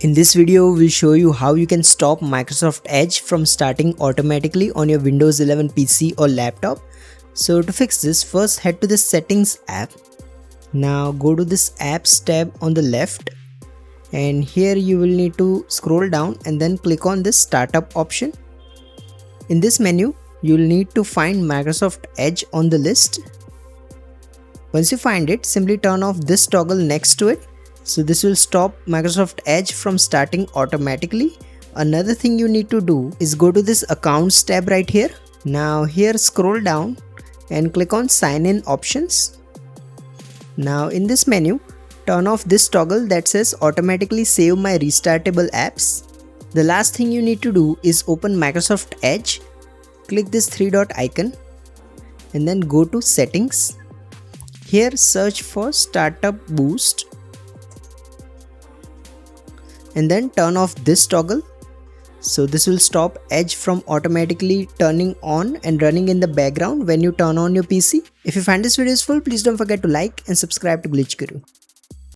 In this video, we'll show you how you can stop Microsoft Edge from starting automatically on your Windows 11 PC or laptop. So to fix this, first head to the Settings app. Now go to this Apps tab on the left, and here you will need to scroll down and then click on this Startup option. In this menu, you'll need to find Microsoft Edge on the list. Once you find it, simply turn off this toggle next to it. So this will stop Microsoft Edge from starting automatically. Another thing you need to do is go to this Accounts tab right here. Now here scroll down and click on Sign In options. Now in this menu, turn off this toggle that says automatically save my restartable apps. The last thing you need to do is open Microsoft Edge. Click this three-dot icon and then go to Settings. Here search for Startup Boost and then turn off this toggle. So this will stop Edge from automatically turning on and running in the background when you turn on your PC. If you find this video useful, please don't forget to like and subscribe to Glitch Guru.